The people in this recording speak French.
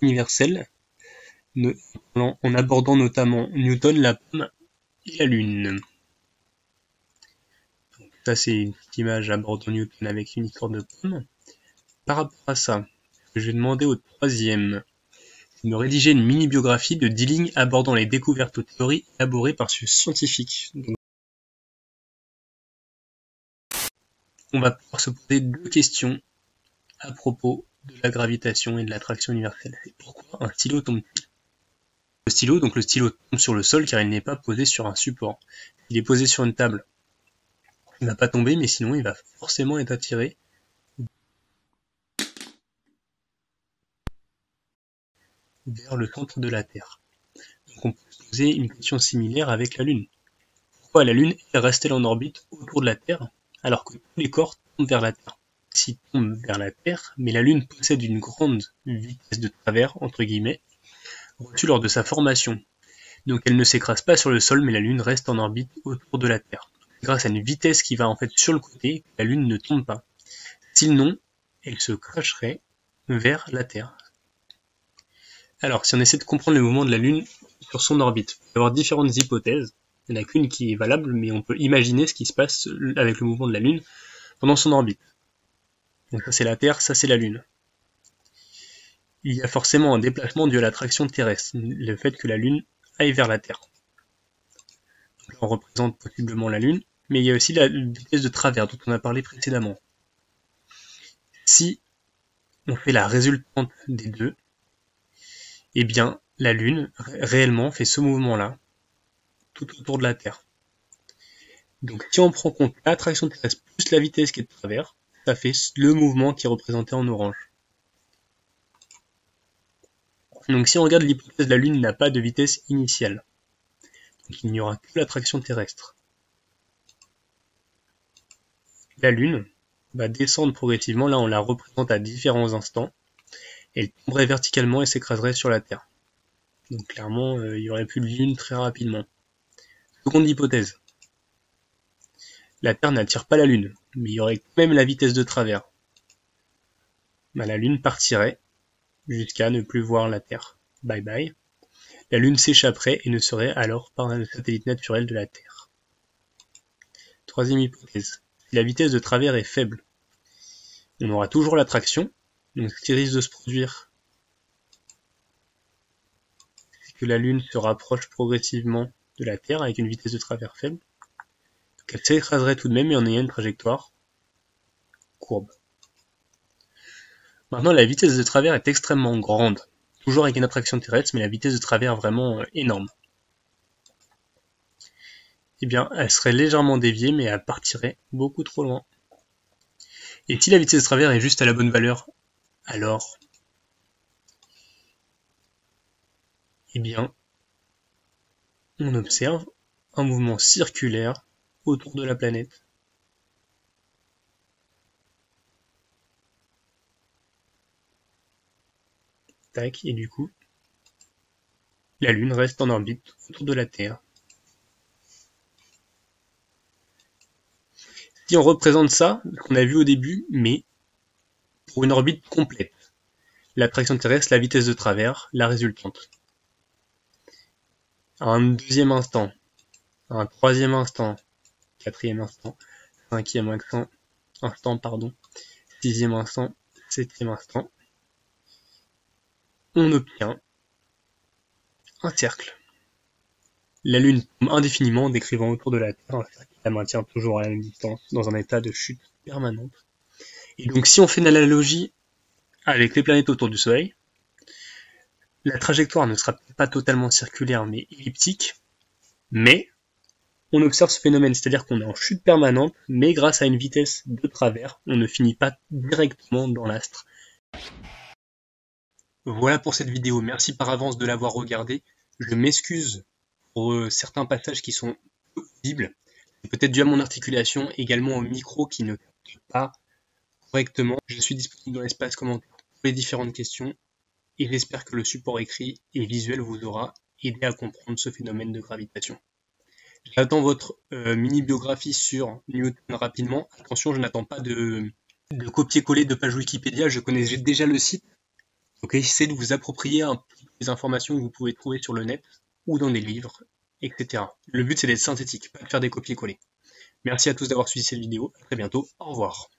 universelle, en abordant notamment Newton, la pomme et la Lune. Donc, ça c'est une petite image abordant Newton avec une histoire de pomme. Par rapport à ça, je vais demander au troisième de me rédiger une mini-biographie de 10 lignes abordant les découvertes aux théories élaborées par ce scientifique. Donc, on va pouvoir se poser 2 questions à propos de la gravitation et de l'attraction universelle. C'est pourquoi un stylo tombe-t-il? Le stylo tombe sur le sol car il n'est pas posé sur un support. Il est posé sur une table. Il ne va pas tomber, mais sinon il va forcément être attiré vers le centre de la Terre. Donc on peut se poser une question similaire avec la Lune. Pourquoi la Lune reste-t-elle en orbite autour de la Terre alors que tous les corps tombent vers la Terre? S'ils tombent vers la Terre, mais la Lune possède une grande vitesse de travers, entre guillemets, reçue lors de sa formation. Donc elle ne s'écrase pas sur le sol, mais la Lune reste en orbite autour de la Terre. Grâce à une vitesse qui va en fait sur le côté, la Lune ne tombe pas. Sinon, elle se cracherait vers la Terre. Alors, si on essaie de comprendre le mouvement de la Lune sur son orbite, il peut y avoir différentes hypothèses. Il n'y en a qu'une qui est valable, mais on peut imaginer ce qui se passe avec le mouvement de la Lune pendant son orbite. Donc ça c'est la Terre, ça c'est la Lune. Il y a forcément un déplacement dû à l'attraction terrestre, le fait que la Lune aille vers la Terre. Donc là, on représente possiblement la Lune, mais il y a aussi la vitesse de travers dont on a parlé précédemment. Si on fait la résultante des deux, eh bien la Lune réellement fait ce mouvement-là tout autour de la Terre. Donc si on prend en compte l'attraction terrestre plus la vitesse qui est de travers, ça fait le mouvement qui est représenté en orange. Donc si on regarde l'hypothèse, la Lune n'a pas de vitesse initiale. Donc il n'y aura que l'attraction terrestre. La Lune va descendre progressivement, là on la représente à différents instants. Elle tomberait verticalement et s'écraserait sur la Terre. Donc clairement, il n'y aurait plus de Lune très rapidement. Seconde hypothèse. La Terre n'attire pas la Lune, mais il y aurait quand même la vitesse de travers. La Lune partirait jusqu'à ne plus voir la Terre. Bye bye. La Lune s'échapperait et ne serait alors pas un satellite naturel de la Terre. Troisième hypothèse. Si la vitesse de travers est faible, on aura toujours l'attraction. Donc ce qui risque de se produire, c'est que la Lune se rapproche progressivement de la Terre avec une vitesse de travers faible. Donc elle s'écraserait tout de même, mais en ayant une trajectoire courbe. Maintenant, la vitesse de travers est extrêmement grande, toujours avec une attraction terrestre, mais la vitesse de travers vraiment énorme. Eh bien, elle serait légèrement déviée, mais elle partirait beaucoup trop loin. Et si la vitesse de travers est juste à la bonne valeur, alors, eh bien, on observe un mouvement circulaire autour de la planète. Tac, et du coup, la Lune reste en orbite autour de la Terre. Si on représente ça, qu'on a vu au début, mais pour une orbite complète, l'attraction terrestre, la vitesse de travers, la résultante. À un deuxième instant, à un troisième instant, quatrième instant, cinquième instant, sixième instant, septième instant, on obtient un cercle. La Lune tombe indéfiniment, décrivant autour de la Terre un cercle qui la maintient toujours à la même distance, dans un état de chute permanente. Et donc si on fait une analogie avec les planètes autour du Soleil, la trajectoire ne sera pas totalement circulaire mais elliptique, mais on observe ce phénomène, c'est-à-dire qu'on est en chute permanente, mais grâce à une vitesse de travers, on ne finit pas directement dans l'astre. Voilà pour cette vidéo, merci par avance de l'avoir regardée. Je m'excuse pour certains passages qui sont peu audibles, peut-être dû à mon articulation, également au micro qui ne capte pas correctement. Je suis disponible dans l'espace commentaire pour les différentes questions, et j'espère que le support écrit et visuel vous aura aidé à comprendre ce phénomène de gravitation. J'attends votre mini-biographie sur Newton rapidement. Attention, je n'attends pas de copier-coller de page Wikipédia, je connais déjà le site. Donc essayez de vous approprier un peu les informations que vous pouvez trouver sur le net ou dans des livres, etc. Le but c'est d'être synthétique, pas de faire des copier-coller. Merci à tous d'avoir suivi cette vidéo, à très bientôt, au revoir.